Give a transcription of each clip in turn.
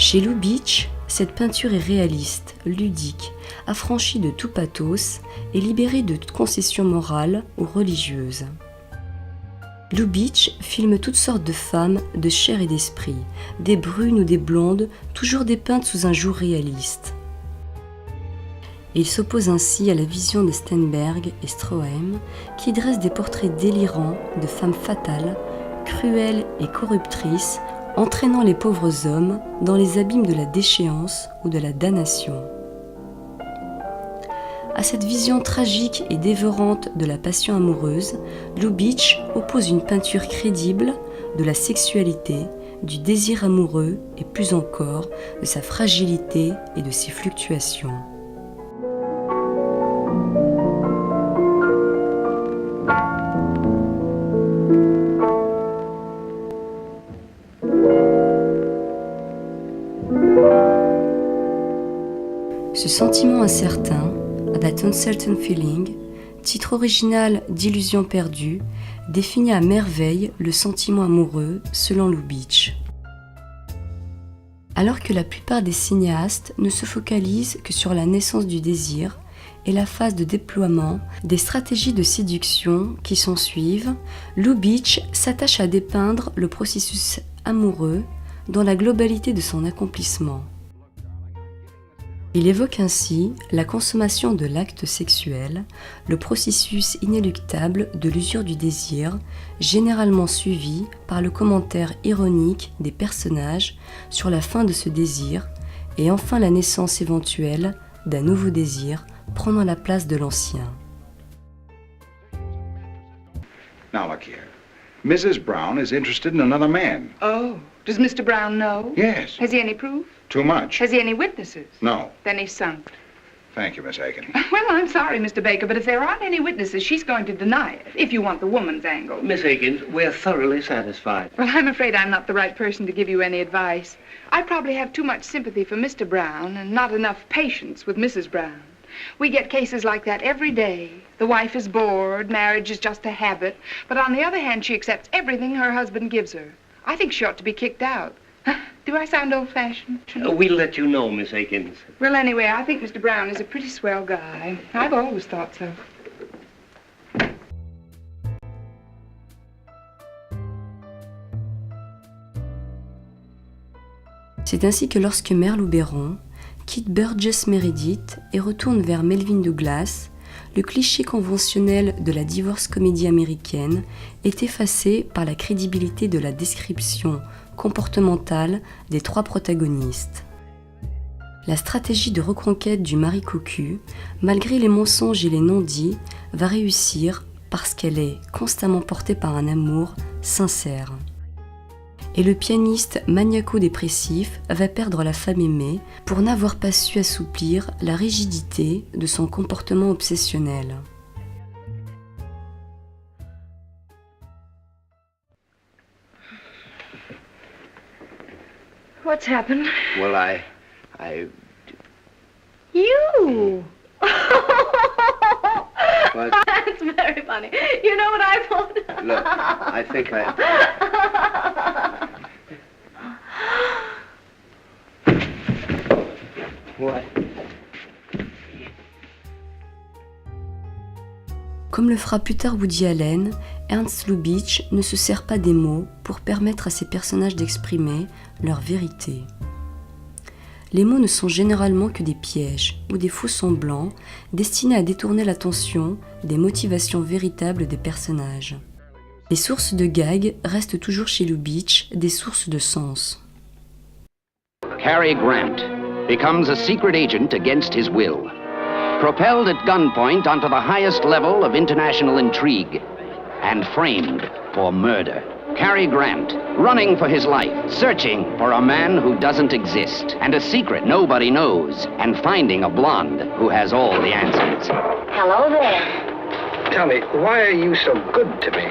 Chez Lubitsch, cette peinture est réaliste, ludique, affranchie de tout pathos et libérée de toute concession morale ou religieuse. Lubitsch filme toutes sortes de femmes de chair et d'esprit, des brunes ou des blondes, toujours dépeintes sous un jour réaliste. Et il s'oppose ainsi à la vision de Steinberg et Stroheim, qui dressent des portraits délirants de femmes fatales, cruelles et corruptrices, entraînant les pauvres hommes dans les abîmes de la déchéance ou de la damnation. À cette vision tragique et dévorante de la passion amoureuse, Lubitsch oppose une peinture crédible de la sexualité, du désir amoureux et plus encore de sa fragilité et de ses fluctuations. Ce sentiment incertain, That Uncertain Feeling, titre original d'Illusion perdue, définit à merveille le sentiment amoureux selon Lubitsch. Alors que la plupart des cinéastes ne se focalisent que sur la naissance du désir et la phase de déploiement des stratégies de séduction qui s'ensuivent, Lubitsch s'attache à dépeindre le processus amoureux dans la globalité de son accomplissement. Il évoque ainsi la consommation de l'acte sexuel, le processus inéluctable de l'usure du désir, généralement suivi par le commentaire ironique des personnages sur la fin de ce désir, et enfin la naissance éventuelle d'un nouveau désir prenant la place de l'ancien. Now look here. Mrs. Brown is interested in another man. Oh, does Mr. Brown know? Yes. Has he any proof? Too much. Has he any witnesses? No. Then he's sunk. Thank you, Miss Aiken. Well, I'm sorry, Mr. Baker, but if there aren't any witnesses, she's going to deny it, if you want the woman's angle. Miss Aikens, we're thoroughly satisfied. Well, I'm afraid I'm not the right person to give you any advice. I probably have too much sympathy for Mr. Brown and not enough patience with Mrs. Brown. We get cases like that every day. The wife is bored, marriage is just a habit, but on the other hand, she accepts everything her husband gives her. I think she ought to be kicked out. Do I sound old-fashioned? We'll let you know, Miss Aikens. Well, anyway, I think Mr. Brown is a pretty swell guy. I've always thought so. C'est ainsi que lorsque Merle Oberon quitte Burgess Meredith et retourne vers Melvyn Douglas, le cliché conventionnel de la divorce comédie américaine est effacé par la crédibilité de la description comportementale des trois protagonistes. La stratégie de reconquête du mari cocu, malgré les mensonges et les non-dits, va réussir parce qu'elle est constamment portée par un amour sincère. Et le pianiste maniaco-dépressif va perdre la femme aimée pour n'avoir pas su assouplir la rigidité de son comportement obsessionnel. What's happened? Well, I... You! What? That's very funny. You know what I thought? Look, I think I... What? Comme le fera plus tard Woody Allen, Ernst Lubitsch ne se sert pas des mots pour permettre à ses personnages d'exprimer leur vérité. Les mots ne sont généralement que des pièges ou des faux semblants destinés à détourner l'attention des motivations véritables des personnages. Les sources de gags restent toujours chez Lubitsch des sources de sens. Cary Grant becomes a secret agent against his will, propelled at gunpoint onto the highest level of international intrigue, and framed for murder. Cary Grant, running for his life, searching for a man who doesn't exist, and a secret nobody knows, and finding a blonde who has all the answers. Hello there. Tell me, why are you so good to me?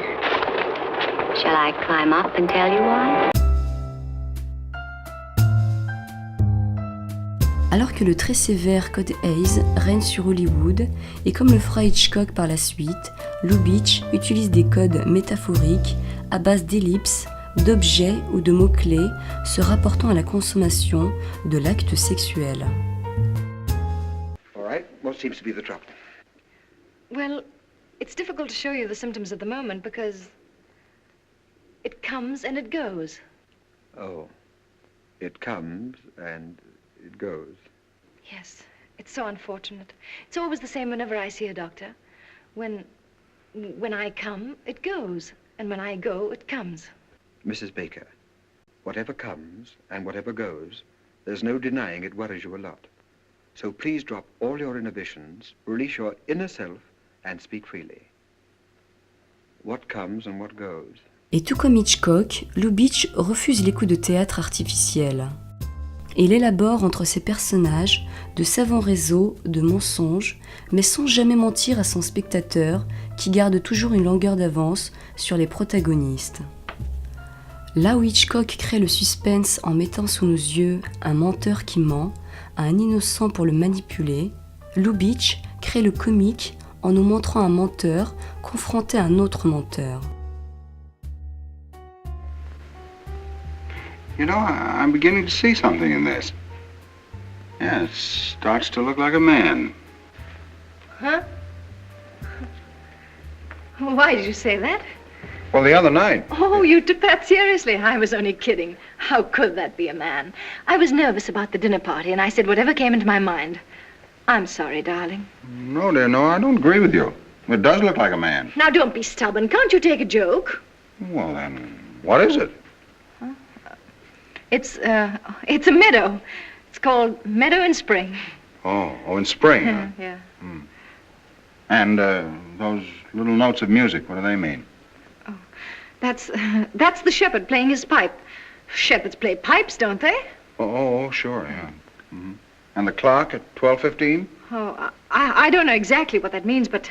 Shall I climb up and tell you why? Alors que le très sévère Code Hayes règne sur Hollywood, et comme le fera Hitchcock par la suite, Lubitsch utilise des codes métaphoriques à base d'ellipses, d'objets ou de mots-clés se rapportant à la consommation de l'acte sexuel. All right, what seems to be the trouble? Well, it's difficult to show you the symptoms at the moment because it comes and it goes. Oh, it comes and it goes. Yes, it's so unfortunate. It's always the same whenever I see a doctor. When I come, it goes, and when I go, it comes. Mrs. Baker, whatever comes and whatever goes, there's no denying it worries you a lot. So please drop all your inhibitions, release your inner self, and speak freely. What comes and what goes. Et tout comme Hitchcock, Lubitsch refuse les coups de théâtre artificiels. Il élabore entre ses personnages de savants réseaux de mensonges, mais sans jamais mentir à son spectateur, qui garde toujours une longueur d'avance sur les protagonistes. Là où Hitchcock crée le suspense en mettant sous nos yeux un menteur qui ment, un innocent pour le manipuler, Lubitsch crée le comique en nous montrant un menteur confronté à un autre menteur. You know, I'm beginning to see something in this. Yeah, it starts to look like a man. Huh? Why did you say that? Well, the other night. Oh, you took that seriously. I was only kidding. How could that be a man? I was nervous about the dinner party, and I said whatever came into my mind. I'm sorry, darling. No, dear, no, I don't agree with you. It does look like a man. Now, don't be stubborn. Can't you take a joke? Well, then, what is it? It's a meadow. It's called Meadow in Spring. Oh, in spring. Huh? Yeah. And those little notes of music, what do they mean? Oh, that's the shepherd playing his pipe. Shepherds play pipes, don't they? Oh, sure, yeah. Mm-hmm. And the clock at 12:15? Oh, I don't know exactly what that means, but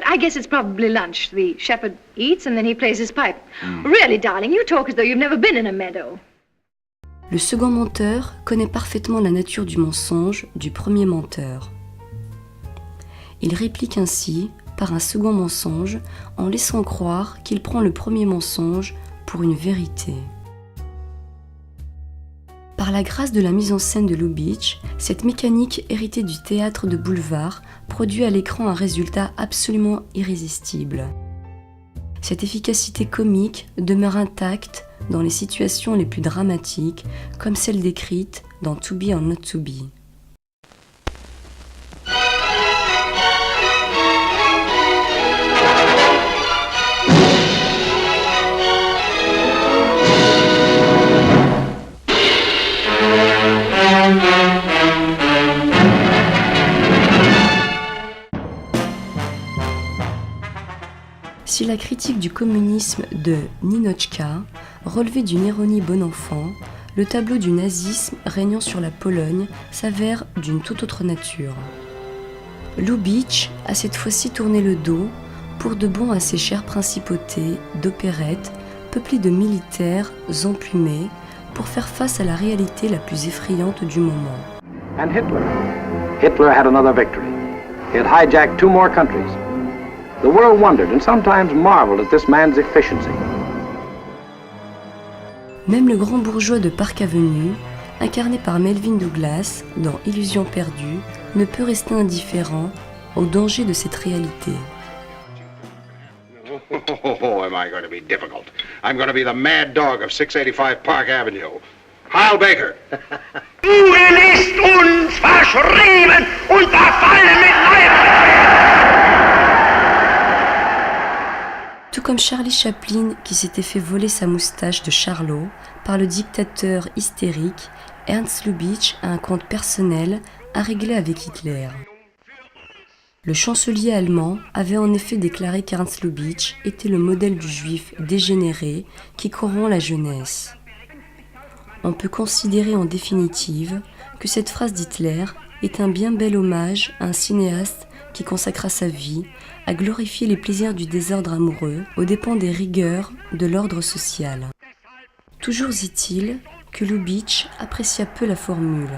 I guess it's probably lunch. The shepherd eats and then he plays his pipe. Really, darling, you talk as though you've never been in a meadow. Le second menteur connaît parfaitement la nature du mensonge du premier menteur. Il réplique ainsi par un second mensonge en laissant croire qu'il prend le premier mensonge pour une vérité. Par la grâce de la mise en scène de Lubitsch, cette mécanique héritée du théâtre de boulevard produit à l'écran un résultat absolument irrésistible. Cette efficacité comique demeure intacte dans les situations les plus dramatiques, comme celle décrite dans To Be or Not To Be. Si la critique du communisme de Ninotchka relevait d'une ironie bon enfant, le tableau du nazisme régnant sur la Pologne s'avère d'une toute autre nature. Lubitsch a cette fois-ci tourné le dos pour de bon à ses chères principautés d'opérette peuplées de militaires emplumés pour faire face à la réalité la plus effrayante du moment. And Hitler had another victory. He had hijacked 2 more countries. The world wondered and sometimes marveled at this man's efficiency. Même le grand bourgeois de Park Avenue, incarné par Melvyn Douglas dans Illusion perdue, ne peut rester indifférent au danger de cette réalité. Oh, am I going to be difficult? I'm going to be the mad dog of 685 Park Avenue. Heil Baker! Ruhen ist uns verschrieben und verfallen mit Tout comme Charlie Chaplin qui s'était fait voler sa moustache de Charlot par le dictateur hystérique, Ernst Lubitsch a un compte personnel à régler avec Hitler. Le chancelier allemand avait en effet déclaré qu'Ernst Lubitsch était le modèle du juif dégénéré qui corrompt la jeunesse. On peut considérer en définitive que cette phrase d'Hitler est un bien bel hommage à un cinéaste qui consacra sa vie à glorifier les plaisirs du désordre amoureux aux dépens des rigueurs de l'ordre social. Toujours est-il que Lubitsch apprécia peu la formule.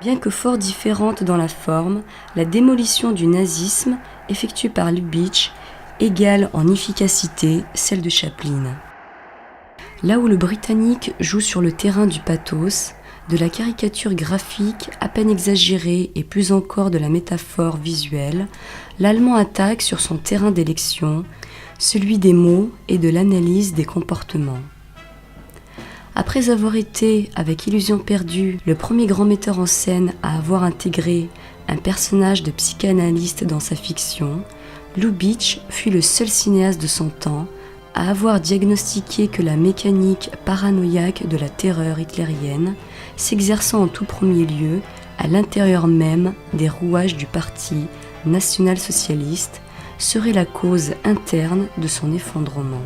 Bien que fort différente dans la forme, la démolition du nazisme effectuée par Lubitsch égale en efficacité celle de Chaplin. Là où le Britannique joue sur le terrain du pathos, de la caricature graphique à peine exagérée et plus encore de la métaphore visuelle, l'Allemand attaque sur son terrain d'élection, celui des mots et de l'analyse des comportements. Après avoir été, avec Illusion perdue, le premier grand metteur en scène à avoir intégré un personnage de psychanalyste dans sa fiction, Lubitsch fut le seul cinéaste de son temps à avoir diagnostiqué que la mécanique paranoïaque de la terreur hitlérienne, s'exerçant en tout premier lieu à l'intérieur même des rouages du parti national-socialiste, serait la cause interne de son effondrement.